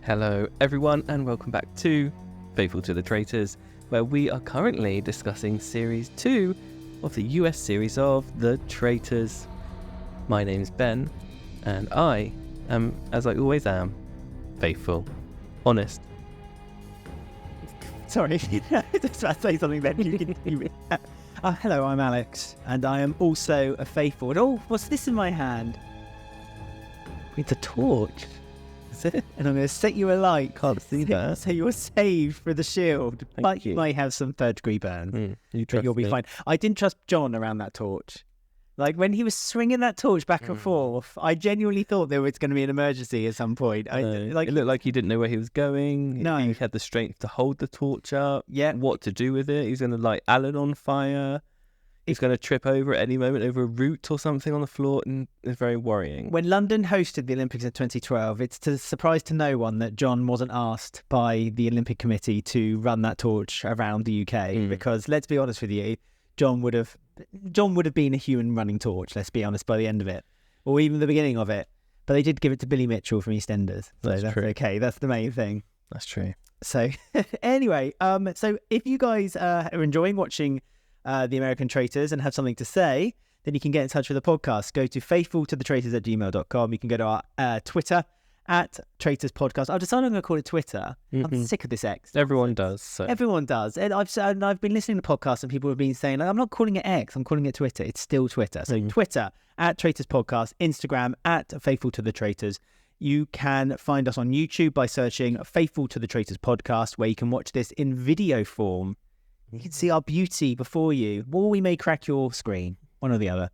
Hello everyone and welcome back to Faithful to the Traitors, where we are currently discussing Series 2 of the US series of The Traitors. My name's Ben, and I am, as I always am, faithful, honest. Sorry, I was about to say something then. You continue. Hello, I'm Alex, and I am also a faithful. Oh, what's this in my hand? It's a torch. Is it? And I'm going to set you alight. Can't see that. So you're saved for the shield. But you might have some third-degree burns. But you'll be fine. I didn't trust John around that torch. Like, when he was swinging that torch back and forth, I genuinely thought there was going to be an emergency at some point. It looked like he didn't know where he was going. No. He had the strength to hold the torch up. Yeah. What to do with it. He's going to light Alan on fire. He's going to trip over at any moment over a root or something on the floor, and it's very worrying. When London hosted the Olympics in 2012, it's a surprise to no one that John wasn't asked by the Olympic Committee to run that torch around the UK, because let's be honest with you, John would have been a human running torch, let's be honest, by the end of it, or even the beginning of it. But they did give it to Billy Mitchell from EastEnders, so that's true. Okay. That's the main thing. That's true. So anyway, so if you guys are enjoying watching the American Traitors and have something to say, then you can get in touch with the podcast. Go to faithfultothetraitors@gmail.com. You can go to our Twitter @Traitors Podcast. I've decided I'm going to call it Twitter. I'm sick of this X. Everyone does. So. Everyone does. And I've been listening to podcasts and people have been saying, like, I'm not calling it X, I'm calling it Twitter. It's still Twitter. So Twitter @Traitors Podcast, Instagram @Faithful to the Traitors. You can find us on YouTube by searching Faithful to the Traitors Podcast, where you can watch this in video form. You can see our beauty before you, or we may crack your screen, one or the other.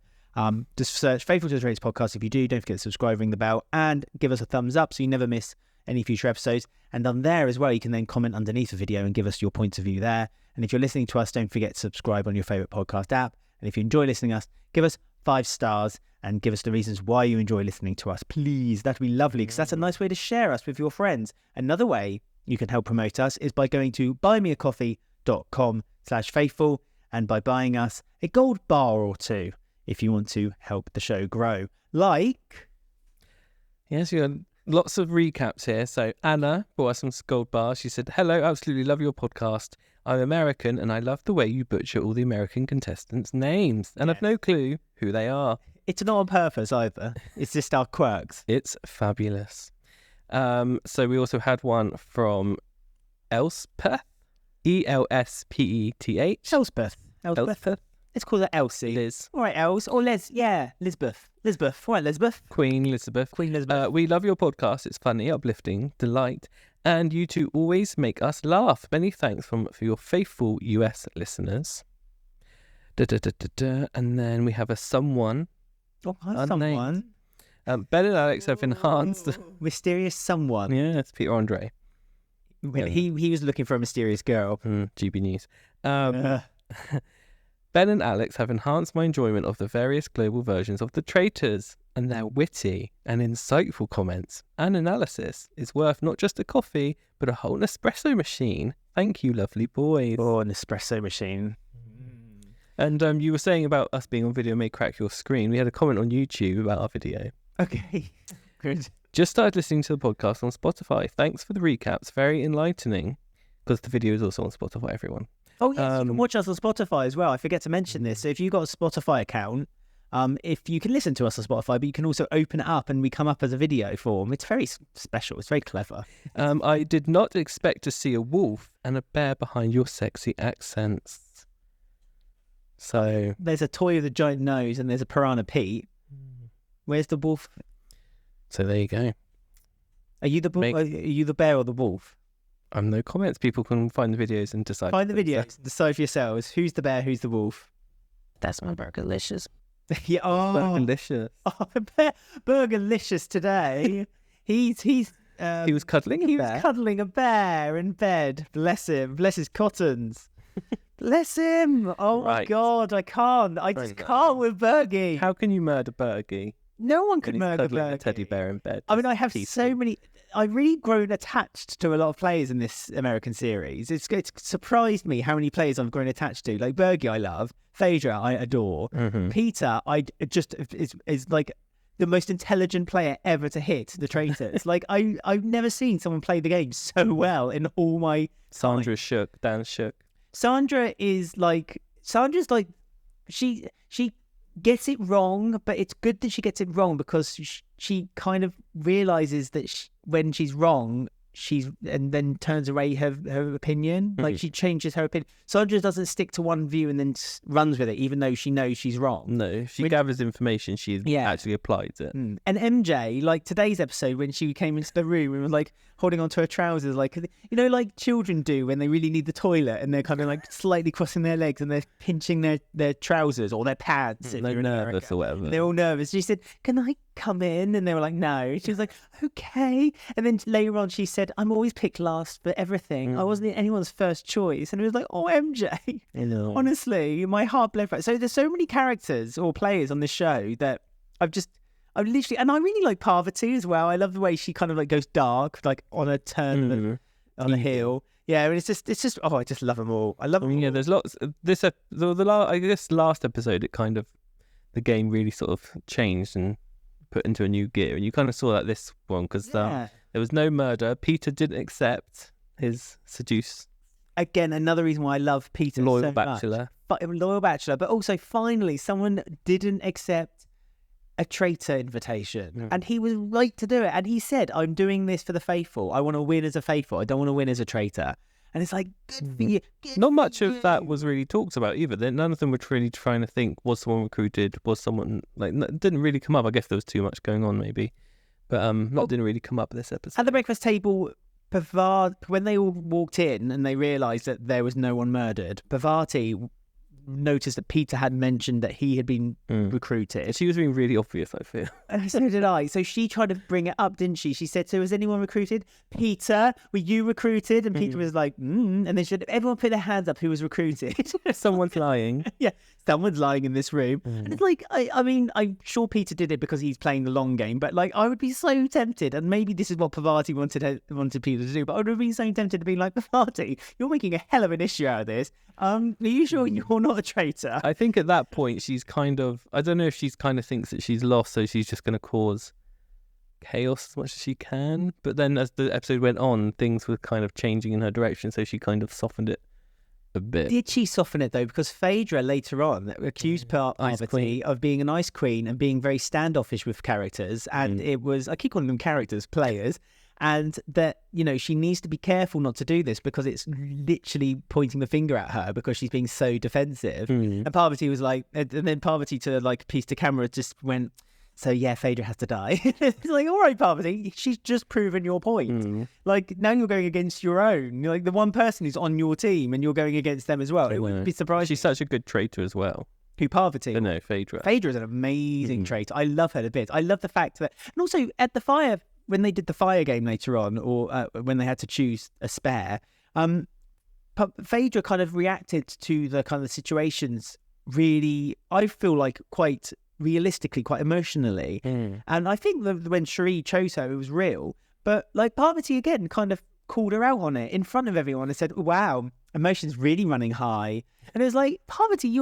Just search Faithful to the Traitors Podcast. If you do, don't forget to subscribe, ring the bell, and give us a thumbs up so you never miss any future episodes. And on there as well, you can then comment underneath the video and give us your points of view there. And if you're listening to us, don't forget to subscribe on your favourite podcast app. And if you enjoy listening to us, give us 5 stars and give us the reasons why you enjoy listening to us. Please, that'd be lovely, because that's a nice way to share us with your friends. Another way you can help promote us is by going to buymeacoffee.com/faithful and by buying us a gold bar or two if you want to help the show grow. Like... Yes, you got lots of recaps here. So Anna bought us some gold bars. She said, "Hello, absolutely love your podcast. I'm American and I love the way you butcher all the American contestants' names. And I've no clue who they are." It's not on purpose either. It's just our quirks. It's fabulous. So we also had one from Elspeth. ELSPETH. Elspeth. Elspeth. Let's call her Elsie. Liz. All right, Els. Or Les. Yeah, Lisbeth. All right, Lisbeth. Queen Elizabeth. We love your podcast. It's funny, uplifting, delight. And you two always make us laugh. Many thanks for your faithful US listeners. And then we have a someone. Oh, hi, someone. Ben and Alex have enhanced. Mysterious someone. Yeah, it's Peter Andre. He was looking for a mysterious girl. GB News. Ben and Alex have enhanced my enjoyment of the various global versions of The Traitors, and their witty and insightful comments and analysis is worth not just a coffee, but a whole Nespresso machine. Thank you, lovely boys. Oh, an espresso machine. And you were saying about us being on video may crack your screen. We had a comment on YouTube about our video. Okay, good. Just started listening to the podcast on Spotify. Thanks for the recaps. Very enlightening. Because the video is also on Spotify, everyone. Oh, yes, you can watch us on Spotify as well. I forget to mention this. So if you've got a Spotify account, if you can listen to us on Spotify, but you can also open it up and we come up as a video form. It's very special. It's very clever. I did not expect to see a wolf and a bear behind your sexy accents. So there's a toy with a giant nose and there's a Piranha Pete. Where's the wolf? So there you go. Are you the bear or the wolf? No comments. People can find the videos and decide. Find the videos and decide for yourselves. Who's the bear? Who's the wolf? That's my Burgerlicious. Yeah. Oh, Burgerlicious. Oh, Burgerlicious today. He was cuddling a bear. He was cuddling a bear in bed. Bless him. Bless his cottons. Bless him. Oh, my God. I can't. I just can't with Bergie. How can you murder Bergie? No one could murder Bergie. A teddy bear in bed. I mean, I have so many... I've really grown attached to a lot of players in this American series. It's surprised me how many players I've grown attached to. Like Bergie, I love. Phaedra, I adore. Peter, I just is like the most intelligent player ever to hit the Traitors. Like I've never seen someone play the game so well in all my Sandra's shook. Dan's shook. Sandra's like she gets it wrong, but it's good that she gets it wrong because she kind of realizes that when she's wrong, and then turns away her opinion. Like she changes her opinion. Sandra doesn't stick to one view and then runs with it, even though she knows she's wrong. No, she gathers information. She actually applies it. And MJ, like today's episode, when she came into the room and was like holding onto her trousers, like like children do when they really need the toilet, and they're kind of like slightly crossing their legs and they're pinching their trousers or their pads. They're nervous or whatever. They're all nervous. She said, "Can I come in?" And they were like, "No." She was like, "Okay." And then later on, she said, "I'm always picked last for everything. I wasn't anyone's first choice." And it was like, "Oh, MJ." Honestly, my heart bled for it. So there's so many characters or players on this show that I've literally, and I really like Parvati as well. I love the way she kind of like goes dark, like on a turn on a hill. Yeah, and it's just I just love them all. I love them. Yeah, there's lots. I guess last episode, it kind of the game really sort of changed and put into a new gear, and you kind of saw that this one because there was no murder. Peter didn't accept his seduce. Again, another reason why I love Peter loyal bachelor. Loyal bachelor, but also finally someone didn't accept a traitor invitation, and he was right to do it. And he said, "I'm doing this for the faithful. I want to win as a faithful. I don't want to win as a traitor." And it's like, good for you. Not much of that was really talked about either. None of them were really trying to think, was someone recruited? Was someone it didn't really come up. I guess there was too much going on, maybe, but didn't really come up this episode. At the breakfast table, when they all walked in and they realised that there was no one murdered, Parvati noticed that Peter had mentioned that he had been recruited. She was being really obvious, I feel. And so did I. So she tried to bring it up, didn't she? She said, "So was anyone recruited? Peter, were you recruited?" And Peter was like, And then everyone put their hands up who was recruited. Someone's lying. Yeah, someone's lying in this room. And it's like, I mean, I'm sure Peter did it because he's playing the long game, but like, I would be so tempted, and maybe this is what Parvati wanted Peter to do, but I would have been so tempted to be like, "Parvati, you're making a hell of an issue out of this. Are you sure you're not a traitor?" I think at that point she's kind of, I don't know if she's kind of thinks that she's lost, so she's just going to cause chaos as much as she can. But then as the episode went on, things were kind of changing in her direction, so she kind of softened it a bit. Did she soften it though? Because Phaedra later on accused Parvati of being an ice queen and being very standoffish with characters, and it was, I keep calling them characters, players. And that, she needs to be careful not to do this because it's literally pointing the finger at her because she's being so defensive. And Parvati was like, and then Parvati to like piece to camera just went, "So yeah, Phaedra has to die." It's like, all right, Parvati, she's just proven your point. Like now you're going against your own. You're like the one person who's on your team and you're going against them as well. It wouldn't be surprising. She's such a good traitor as well. Who, Parvati? No, Phaedra. Phaedra is an amazing traitor. I love her a bit. I love the fact that, and also at the fire, when they did the fire game later on, or when they had to choose a spare, Phaedra kind of reacted to the kind of situations really, I feel like, quite realistically, quite emotionally. And I think that when Cherie chose her, it was real. But like Parvati again kind of called her out on it in front of everyone and said, "Wow, emotions really running high." And it was like, Parvati,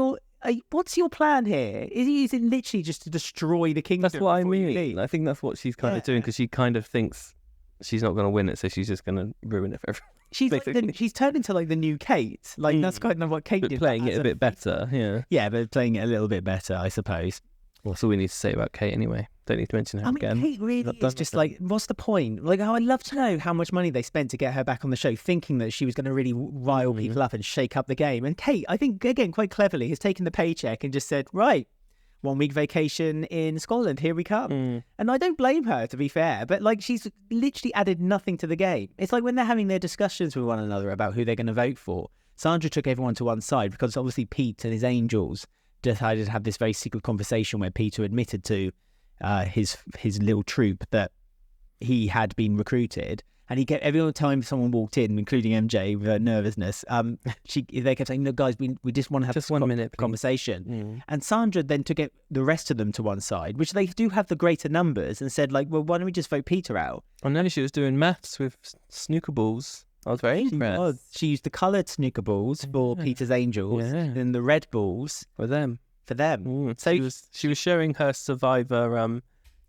what's your plan here? Is it literally just to destroy the kingdom? That's what I mean. I think that's what she's kind of doing, because she kind of thinks she's not going to win it, so she's just going to ruin it for everyone. She's turned into like the new Kate. Like that's kind of what Kate did. Playing it a bit better, yeah. Yeah, but playing it a little bit better, I suppose. That's all we need to say about Kate anyway. Don't need to mention her again. Kate really is just like, what's the point? Like, I'd love to know how much money they spent to get her back on the show, thinking that she was going to really rile people up and shake up the game. And Kate, I think, again, quite cleverly, has taken the paycheck and just said, "Right, 1 week vacation in Scotland, here we come." And I don't blame her, to be fair, but like, she's literally added nothing to the game. It's like when they're having their discussions with one another about who they're going to vote for, Sandra took everyone to one side because obviously Pete and his angels decided to have this very secret conversation where Peter admitted to his little troop that he had been recruited, and he kept, every time someone walked in, including MJ, with her nervousness, they kept saying, "No, guys, we just want to have just 1 minute conversation." And Sandra then took the rest of them to one side, which they do have the greater numbers, and said, like, "Well, why don't we just vote Peter out?" I know she was doing maths with snooker balls. I was very impressed. She used the coloured snooker balls for Peter's angels, and the red balls for them. So she was showing her survivor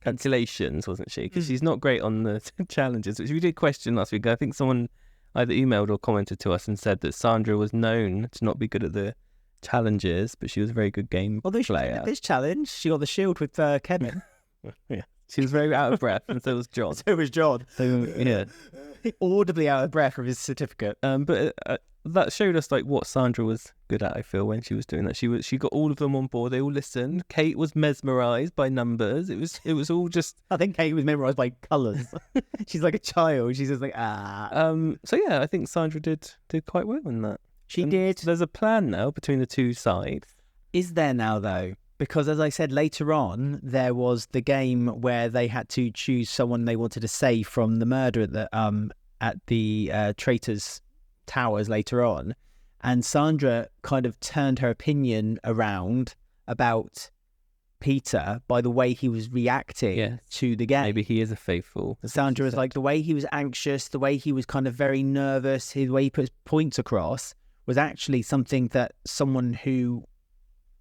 calculations, wasn't she? Because she's not great on the challenges, which we did question last week. I think someone either emailed or commented to us and said that Sandra was known to not be good at the challenges, but she was a very good game Although she player. did this challenge, she got the shield with Kevin. Yeah, she was very out of breath, and so was John. So was John. So yeah, Audibly out of breath from his certificate. But that showed us like what Sandra was good at. I feel when she was doing that, she got all of them on board. They all listened. Kate was mesmerised by numbers. It was all just. I think Kate was memorised by colours. She's like a child. She's just like So yeah, I think Sandra did quite well in that. She And did. There's a plan now between the two sides. Is there now though? Because as I said later on, there was the game where they had to choose someone they wanted to save from the murder at the Traitors Towers later on, and Sandra kind of turned her opinion around about Peter by the way he was reacting to the game. Maybe he is a faithful. Sandra was like, the way he was anxious, the way he was kind of very nervous, the way he put his points across was actually something that someone who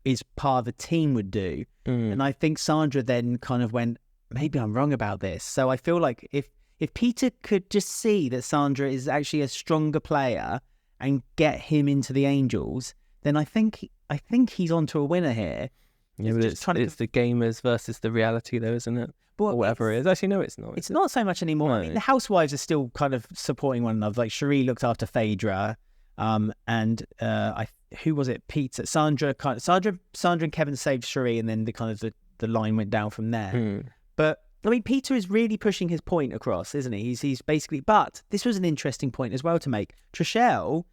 is part of a team would do. And I think Sandra then kind of went, maybe I'm wrong about this. So I feel like if Peter could just see that Sandra is actually a stronger player and get him into the Angels, then I think he's onto a winner here. Yeah, but it's the gamers versus the reality, though, isn't it? But or whatever it is. Actually, no, it's not. It's not so much anymore. No. I mean, the housewives are still kind of supporting one another. Like Cherie looked after Phaedra, and who was it? Peter, Sandra and Kevin saved Cherie, and then the line went down from there. But I mean, Peter is really pushing his point across, isn't he? He's basically. But this was an interesting point as well to make. Trishelle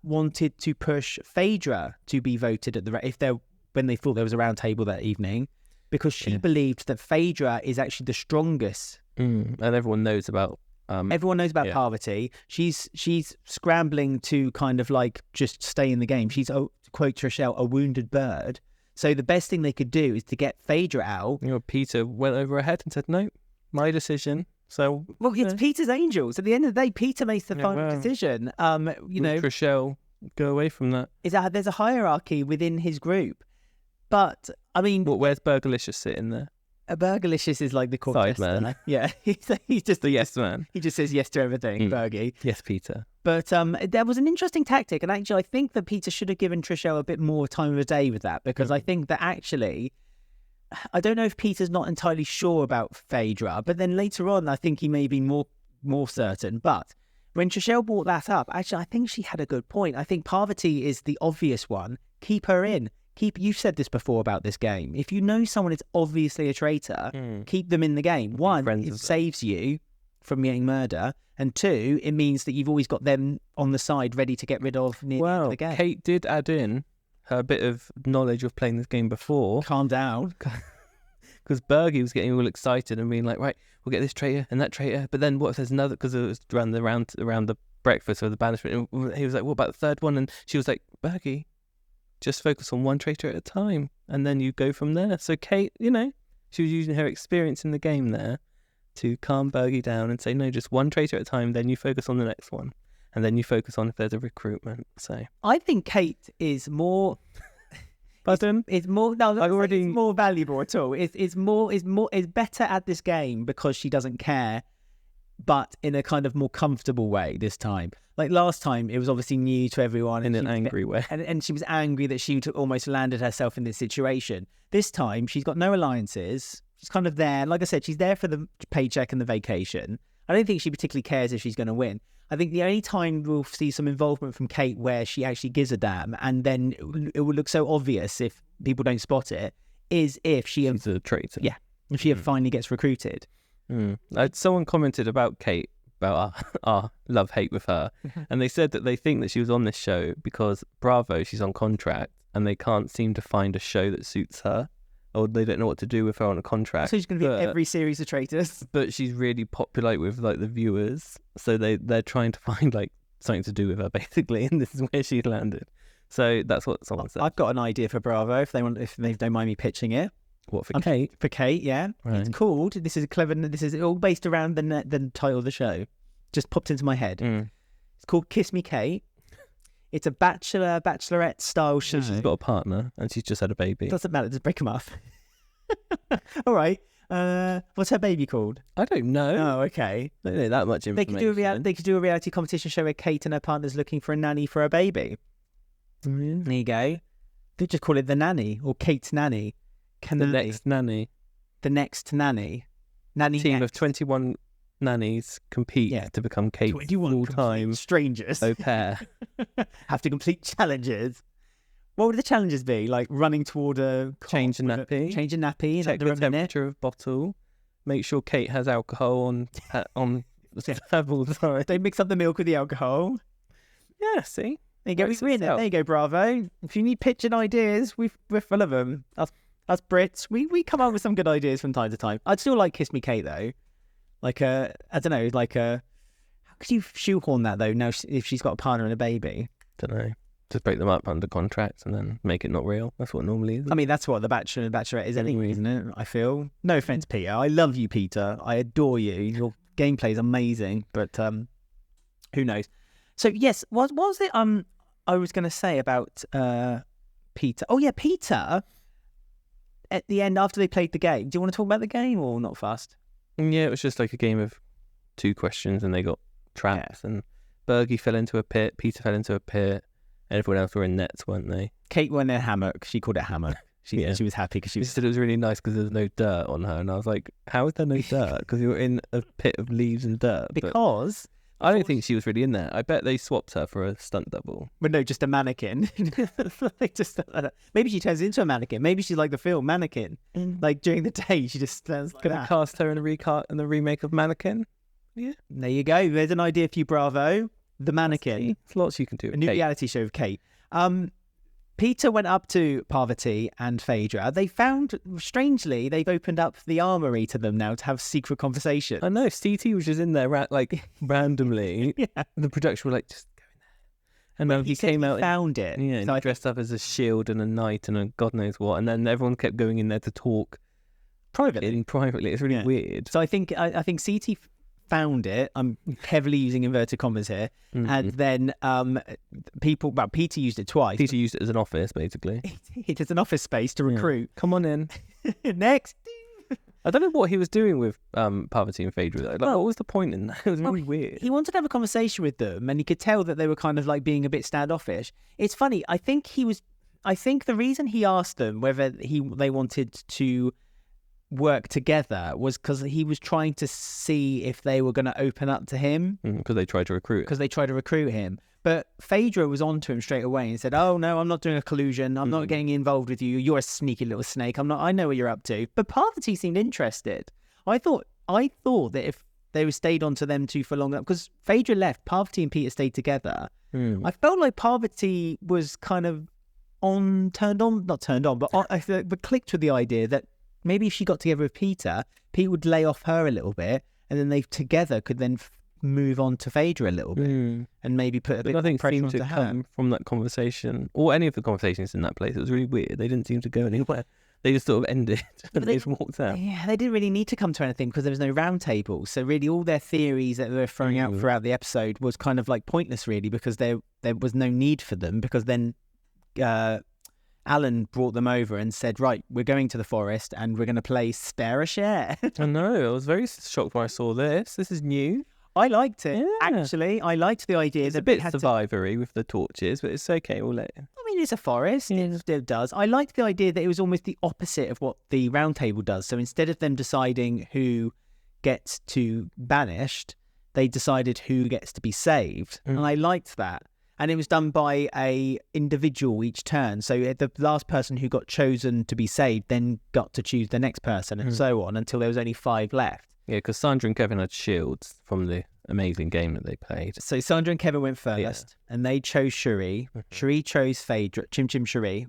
wanted to push Phaedra to be voted at when they thought there was a round table that evening, because she believed that Phaedra is actually the strongest. And everyone knows about. Everyone knows about Parvati. She's scrambling to kind of like just stay in the game. She's, to quote Trishelle, a wounded bird. So the best thing they could do is to get Phaedra out. Peter went over her head and said, "No, my decision." So it's Peter's Angels. At the end of the day, Peter makes the final decision. Trishelle, go away from that. There's a hierarchy within his group, but I mean, where's Burgerlicious sitting there? Burgerlicious is like the court side jester. man. Yeah, he's just the yes man. He just says yes to everything, Bergie. Yes, Peter. But there was an interesting tactic, and actually I think that Peter should have given Trishelle a bit more time of the day with that, because I think that actually, I don't know if Peter's not entirely sure about Phaedra, but then later on I think he may be more certain. But when Trishelle brought that up, actually I think she had a good point. I think Parvati is the obvious one. Keep her in. You've said this before about this game. If you know someone is obviously a traitor, keep them in the game. One, it saves you from getting murder, and two, it means that you've always got them on the side ready to get rid of near the end of the game. Kate did add in her bit of knowledge of playing this game before. Calm down. Because Bergie was getting all excited and being like, right, we'll get this traitor and that traitor, but then what if there's another, because it was around the breakfast or the banishment, and he was like, what about the third one? And she was like, Bergie, just focus on one traitor at a time, and then you go from there. So Kate, she was using her experience in the game there to calm Bergie down and say, no, just one traitor at a time, then you focus on the next one, and then you focus on if there's a recruitment. So I think Kate is more. Pardon? It's more. No, it's more valuable at all. It's better at this game because she doesn't care, but in a kind of more comfortable way this time. Like last time, it was obviously new to everyone. In an angry way. And she was angry that she almost landed herself in this situation. This time, she's got no alliances. She's kind of there. Like I said, she's there for the paycheck and the vacation. I don't think she particularly cares if she's going to win. I think the only time we'll see some involvement from Kate where she actually gives a damn, and then it will look so obvious if people don't spot it, is if she's a traitor. Yeah. If she finally gets recruited. Someone commented about Kate, about our love-hate with her, and they said that they think that she was on this show because Bravo, she's on contract, and they can't seem to find a show that suits her, or they don't know what to do with her on a contract. So she's going to be in every series of Traitors. But she's really popular with like the viewers, so they're trying to find like something to do with her basically, and this is where she landed. So that's what someone said. I've got an idea for Bravo if they don't mind me pitching it. What, for Kate? For Kate, yeah. Right. It's called, this is all based around the title of the show. Just popped into my head. It's called Kiss Me Kate. It's a bachelorette style show. She's got a partner and she's just had a baby. Doesn't matter, just break them off. All right. What's her baby called? I don't know. Oh, okay. I don't know that much They information. could do a reality competition show where Kate and her partner's looking for a nanny for a baby. Oh, yeah. There you go. They just call it the nanny or Kate's nanny. The next nanny. The next nanny. Nanny Team next. of 21 nannies compete to become Kate's 21 full-time strangers au pair. have to complete challenges. What would the challenges be? Like running toward a Change a nappy. Change a nappy. Check the temperature of bottle. Make sure Kate has alcohol on the tab all the time. They mix up the milk with the alcohol. Yeah, see? There you go. Works We win it. itself. There you go, Bravo. If you need pitching ideas, we're full of them. Us Brits, we come up with some good ideas from time to time. I'd still like Kiss Me Kate though. Like I don't know, how could you shoehorn that though? Now if she's got a partner and a baby. Don't know. Just break them up under contract and then make it not real. That's what it normally is. I mean, that's what the Bachelor and Bachelorette is anyway, isn't it? I feel. No offense, Peter. I love you, Peter. I adore you. Your gameplay is amazing, but who knows? So yes, what was it? I was going to say about Peter. Oh yeah, Peter. At the end, after they played the game, do you want to talk about the game or not fast? Yeah, it was just like a game of 2 questions and they got traps and Bergie fell into a pit, Peter fell into a pit, and everyone else were in nets, weren't they? Kate went in a hammock. She called it hammock. She was happy because She said it was really nice because there was no dirt on her, and I was like, how is there no dirt? Because you were in a pit of leaves and dirt. Because I don't think she was really in there. I bet they swapped her for a stunt double. But no, just a mannequin. Maybe she turns into a mannequin. Maybe she's like the film Mannequin. Like during the day, she just stands like Could I that. cast her in the remake of Mannequin? Yeah. There you go. There's an idea for you, Bravo. The Mannequin. There's lots you can do with A new Kate. reality show of Kate. Peter went up to Parvati and Phaedra. They found, strangely, they've opened up the armory to them now to have secret conversation. I know, CT was just in there randomly. Yeah. The production were like, just go in there. And then he said came he out. found it. Yeah, and So he dressed up as a shield and a knight and a god knows what. And then everyone kept going in there to talk privately. It's really weird. So I think CT found it. I'm heavily using inverted commas here. And then Peter used it twice. Peter used it as an office, basically. It is an office space to recruit. Come on in. Next. I don't know what he was doing with Parvati and Phaedra, though. What was the point in that? It was really weird. He wanted to have a conversation with them, and you could tell that they were kind of like being a bit standoffish. It's funny. I think the reason he asked them whether they wanted to work together was because he was trying to see if they were going to open up to him. Because they tried to recruit him. But Phaedra was on to him straight away and said, "Oh no, I'm not doing a collusion. I'm not getting involved with you. You're a sneaky little snake. I know what you're up to." But Parvati seemed interested. I thought that if they stayed on to them two for long, because Phaedra left, Parvati and Peter stayed together. I felt like Parvati was kind of but clicked with the idea that maybe if she got together with Peter, Pete would lay off her a little bit, and then they together could then move on to Phaedra a little bit, and maybe put a bit of pressure onto her. Come from that conversation, or any of the conversations in that place. It was really weird. They didn't seem to go anywhere. They just sort of ended and they just walked out. Yeah, they didn't really need to come to anything because there was no round table. So really all their theories that they were throwing out throughout the episode was kind of like pointless, really, because there was no need for them, because then Alan brought them over and said, right, we're going to the forest and we're going to play Spare a Share. I know. I was very shocked when I saw this. This is new. I liked it. Yeah. Actually, I liked the idea. It's a bit survivory with the torches, but it's okay. We'll let it. I mean, it's a forest. Yeah. It does. I liked the idea that it was almost the opposite of what the round table does. So instead of them deciding who gets to banished, they decided who gets to be saved. And I liked that. And it was done by a individual each turn. So the last person who got chosen to be saved then got to choose the next person, and so on until there was only 5 left. Yeah, because Sandra and Kevin had shields from the amazing game that they played. So Sandra and Kevin went first, and they chose Cherie. Cherie chose Phaedra. Chim Cherie.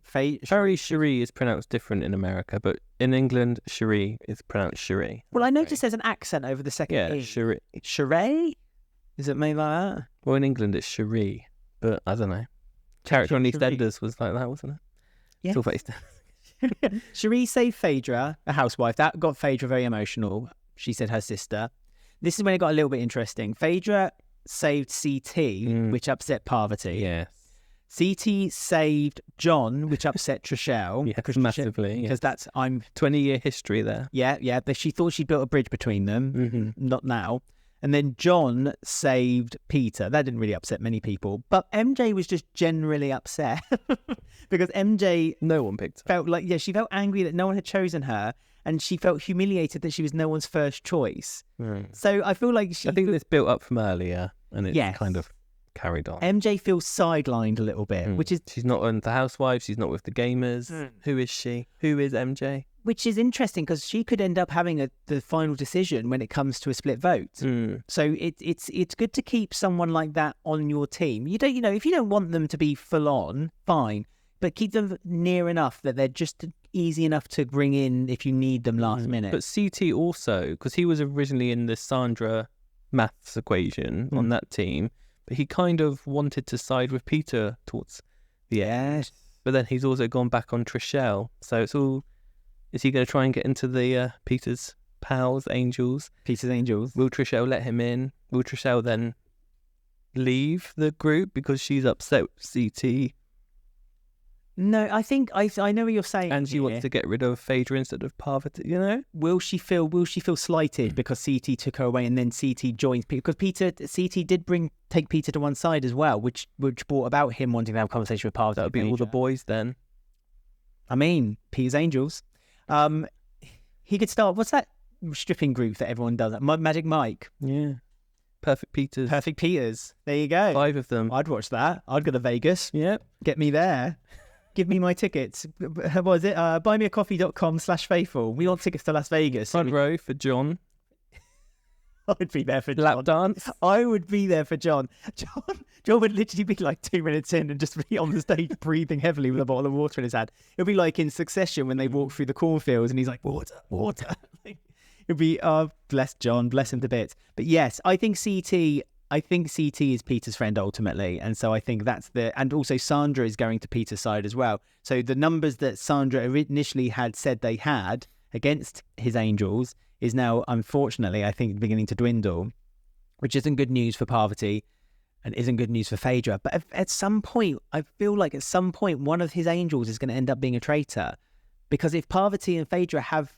Cherie is pronounced different in America, but in England, Cherie is pronounced Cherie. Well, I noticed there's an accent over the second E. Cherie. Cherie? Is it made like that? Well, in England, it's Cherie, but I don't know. Character on EastEnders was like that, wasn't it? Yeah. It's all based. Cherie saved Phaedra, a housewife. That got Phaedra very emotional. She said her sister. This is when it got a little bit interesting. Phaedra saved CT, which upset Parvati. Yes. CT saved John, which upset Trishelle. Yes, massively. Because that's 20-year history there. Yeah. But she thought she built a bridge between them. Not now. And then John saved Peter. That didn't really upset many people. But MJ was just generally upset because MJ... No one picked her. Felt like, she felt angry that no one had chosen her, and she felt humiliated that she was no one's first choice. So I feel like I think this built up from earlier, and it's kind of carried on. MJ feels sidelined a little bit, which is... She's not on The Housewives, she's not with the gamers. Who is she? Who is MJ? Which is interesting because she could end up having the final decision when it comes to a split vote. So it's good to keep someone like that on your team. You don't, if you don't want them to be full on, fine, but keep them near enough that they're just easy enough to bring in if you need them last minute. But CT also, because he was originally in the Sandra maths equation on that team, but he kind of wanted to side with Peter towards the end. But then he's also gone back on Trishelle. So it's all... Is he going to try and get into the Peter's pals, Angels? Peter's Angels. Will Trishelle let him in? Will Trishelle then leave the group because she's upset with CT? No, I think I know what you're saying. And she wants to get rid of Phaedra instead of Parvati, Will she feel slighted because CT took her away and then CT joins Peter? Because CT did take Peter to one side as well, which brought about him wanting to have a conversation with Parvati. That would be all the boys then. I mean, Peter's Angels. He could start. What's that stripping group that everyone does? Magic Mike. Yeah. Perfect Peters. There you go. 5 of them. I'd watch that. I'd go to Vegas. Yep. Get me there. Give me my tickets. What is it? buymeacoffee.com/faithful. We want tickets to Las Vegas. Front row for John. I would be there for John. Lap dance. I would be there for John. John would literally be like 2 minutes in and just be on the stage breathing heavily with a bottle of water in his hand. It would be like in Succession when they walk through the cornfields and he's like, water. It would be, bless John, bless him to bits. But yes, I think CT is Peter's friend ultimately. And so I think and also Sandra is going to Peter's side as well. So the numbers that Sandra initially had said they had against his Angels is now, unfortunately, I think, beginning to dwindle, which isn't good news for Parvati and isn't good news for Phaedra. But at some point, I feel like one of his Angels is going to end up being a traitor. Because if Parvati and Phaedra have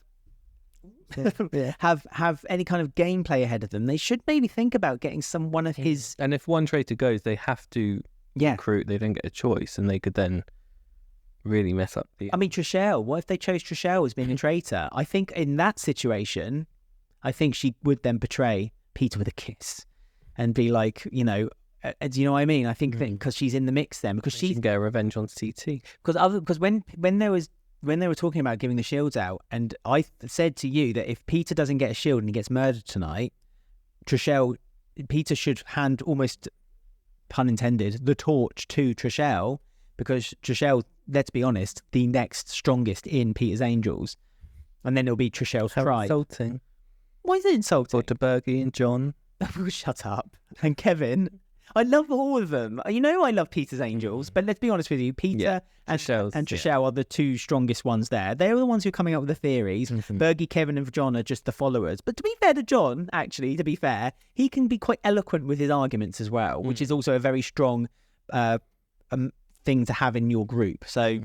any kind of gameplay ahead of them, they should maybe think about getting one of his... And if one traitor goes, they have to recruit. They don't get a choice, and they could then really mess up the... I mean, Trishelle, what if they chose Trishelle as being a traitor? I think in that situation, I think she would then betray Peter with a kiss and be like, do you know what I mean? I think that because she's in the mix then, because she can get a revenge on CT. Because when they were talking about giving the shields out, and I said to you that if Peter doesn't get a shield and he gets murdered tonight, Peter should hand, almost pun intended, the torch to Trishelle, because Trishelle, let's be honest, the next strongest in Peter's Angels, and then it'll be Trishelle's tribe. Insulting. Why is it insulting? Or to Bergie and John. Shut up. And Kevin. I love all of them. I love Peter's Angels, but let's be honest with you, Peter and Trishelle are the 2 strongest ones there. They're the ones who are coming up with the theories. Bergie, Kevin and John are just the followers. But to be fair to John, actually, he can be quite eloquent with his arguments as well, which is also a very strong thing to have in your group. So,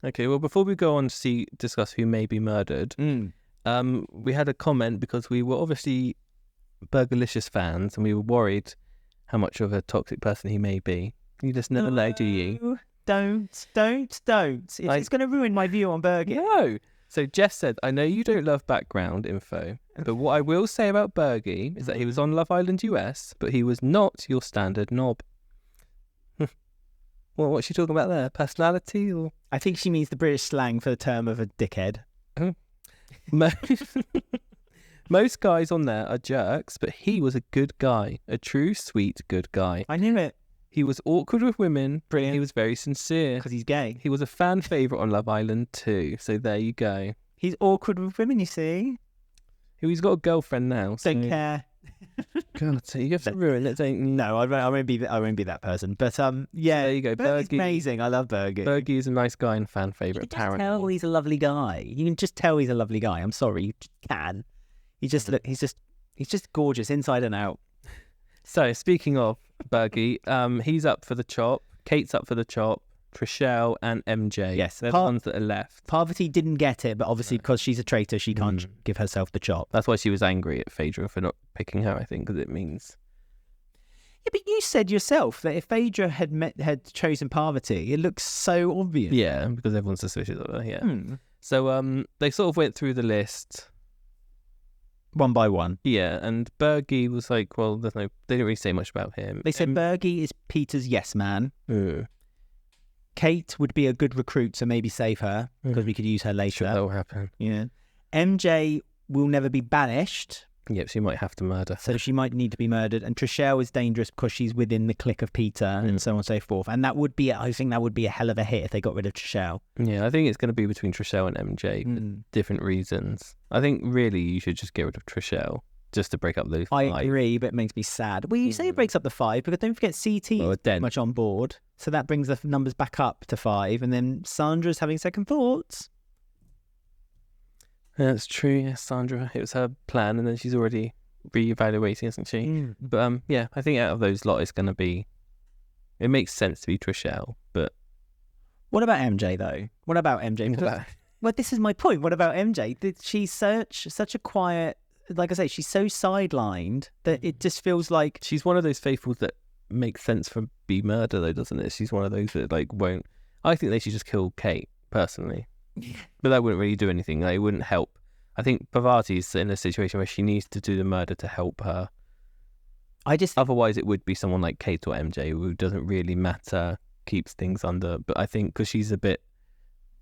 okay, well, before we go on to discuss who may be murdered, we had a comment because we were obviously Burgerlicious fans and we were worried how much of a toxic person he may be. You just never know, do you? Don't. It's going to ruin my view on Bergie. No. So Jess said, I know you don't love background info, but what I will say about Bergie is that he was on Love Island US, but he was not your standard knob. Well, what's she talking about there? Personality? Or? I think she means the British slang for the term of a dickhead. Most guys on there are jerks, but he was a good guy. A true, sweet, good guy. I knew it. He was awkward with women. Brilliant. He was very sincere. Because he's gay. He was a fan favourite on Love Island too. So there you go. He's awkward with women, you see. He's got a girlfriend now. So... Don't care. God, you have to ruin it, don't you? No, I won't be that person. But yeah, so there you go. Bergie's amazing. I love Bergie. Bergie is a nice guy and fan favourite. Apparently, tell he's a lovely guy. You can just tell he's a lovely guy. I'm sorry, you just can. He's just gorgeous inside and out. So speaking of Bergie, he's up for the chop. Kate's up for the chop. Trishelle and MJ. Yes, they're the ones that are left. Parvati didn't get it, but obviously because she's a traitor, she can't give herself the chop. That's why she was angry at Phaedra for not picking her, I think, because it means... Yeah, but you said yourself that if Phaedra had chosen Parvati, it looks so obvious. Yeah, because everyone's suspicious of her, yeah. So they sort of went through the list. One by one. Yeah, and Bergie was like, well, they didn't really say much about him. They said Bergie is Peter's yes man. Kate would be a good recruit, so maybe save her, because we could use her later. Sure, that will happen. Yeah. MJ will never be banished. Yep, she might have to murder. So she might need to be murdered. And Trishelle is dangerous because she's within the clique of Peter and so on and so forth. And I think that would be a hell of a hit if they got rid of Trishelle. Yeah, I think it's going to be between Trishelle and MJ for different reasons. I think really you should just get rid of Trishelle just to break up those I five. agree, but it makes me sad. Well, you say it breaks up the five, because don't forget CT is pretty much on board. So that brings the numbers back up to 5. And then Sandra's having second thoughts. That's true, yes, Sandra. It was her plan, and then she's already reevaluating, isn't she? But yeah, I think out of those lot, it's going to be... It makes sense to be Trishelle, but... What about MJ, though? What about MJ? Well, this is my point. What about MJ? She's such a quiet... Like I say, she's so sidelined that it just feels like... She's one of those faithfuls that makes sense for be murder, though, doesn't it? She's one of those that, like, won't... I think they should just kill Kate, personally. But that wouldn't really do anything. Like, it wouldn't help. I think Parvati's in a situation where she needs to do the murder to help her. Otherwise, it would be someone like Kate or MJ who doesn't really matter, keeps things under. But I think because she's a bit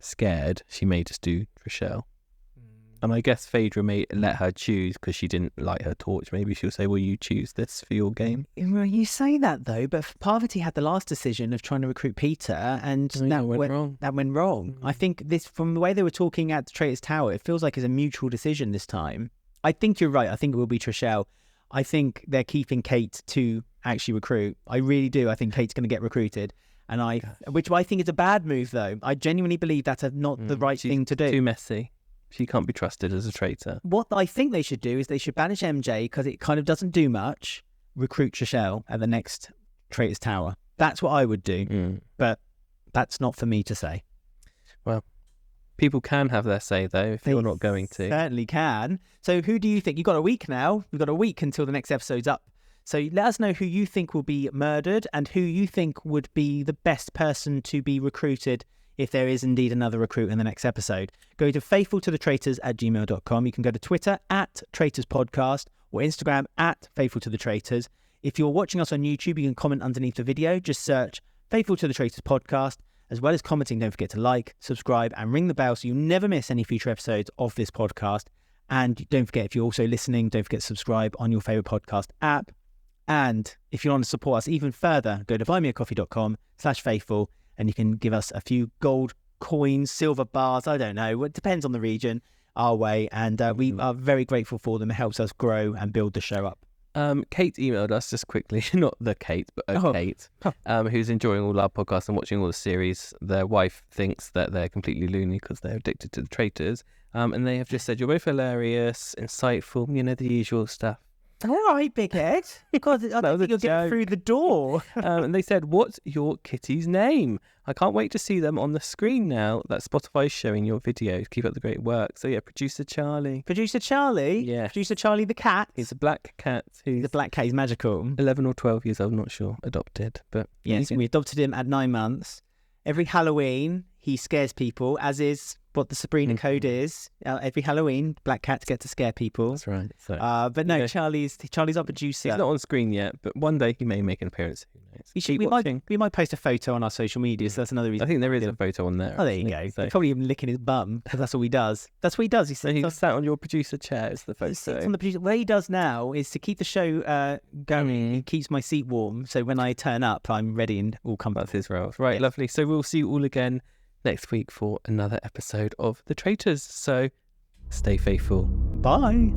scared, she may just do Trishelle. And I guess Phaedra may let her choose because she didn't light her torch. Maybe she'll say, well, you choose this for your game. Well, you say that, though, but Parvati had the last decision of trying to recruit Peter, and that went wrong. I think this, from the way they were talking at the Traitors Tower, it feels like it's a mutual decision this time. I think you're right. I think it will be Trishelle. I think they're keeping Kate to actually recruit. I really do. I think Kate's going to get recruited. Which I think is a bad move, though. I genuinely believe that's not the right thing to do. Too messy. She can't be trusted as a traitor. What I think they should do is they should banish MJ because it kind of doesn't do much. Recruit Trishelle at the next Traitors Tower. That's what I would do. But that's not for me to say. Well, people can have their say, though, if you're not going to. Certainly can. So who do you think? You've got a week now. We've got a week until the next episode's up. So let us know who you think will be murdered and who you think would be the best person to be recruited if there is indeed another recruit in the next episode. Go to faithfultothetraitors@gmail.com. You can go to Twitter @TraitorsPodcast or Instagram @FaithfulToTheTraitors. If you're watching us on YouTube, you can comment underneath the video. Just search Faithful to the Traitors Podcast. As well as commenting, don't forget to like, subscribe and ring the bell so you never miss any future episodes of this podcast. And don't forget, if you're also listening, don't forget to subscribe on your favourite podcast app. And if you want to support us even further, go to buymeacoffee.com/faithful. And you can give us a few gold coins, silver bars, I don't know. It depends on the region, our way. And we are very grateful for them. It helps us grow and build the show up. Kate emailed us just quickly, not the Kate, but Kate, who's enjoying all our podcasts and watching all the series. Their wife thinks that they're completely loony because they're addicted to the Traitors. And they have just said, you're both hilarious, insightful, the usual stuff. All right, big head. Because I don't think you'll get through the door. And they said, what's your kitty's name? I can't wait to see them on the screen now that Spotify's showing your videos. Keep up the great work. So yeah, Producer Charlie. Producer Charlie? Yeah. Producer Charlie the cat? He's a black cat. He's a black cat. He's magical. 11 or 12 years old, not sure. Adopted. But yes, we adopted him at 9 months. Every Halloween, he scares people, as is what the Sabrina code is. Every Halloween, black cats get to scare people. That's right. So, but no, Charlie's our producer. He's not on screen yet, but one day he may make an appearance. Who knows? We might post a photo on our social media, so that's another reason. I think there is a photo on there. Oh, there you go. So. He's probably even licking his bum, because that's all he does. That's what he does. He sat on your producer chair, is the photo. He sits on the producer. What he does now is to keep the show going. He keeps my seat warm, so when I turn up, I'm ready and all come. That's his role. Right, lovely. So we'll see you all again next week for another episode of The Traitors. So stay faithful. Bye.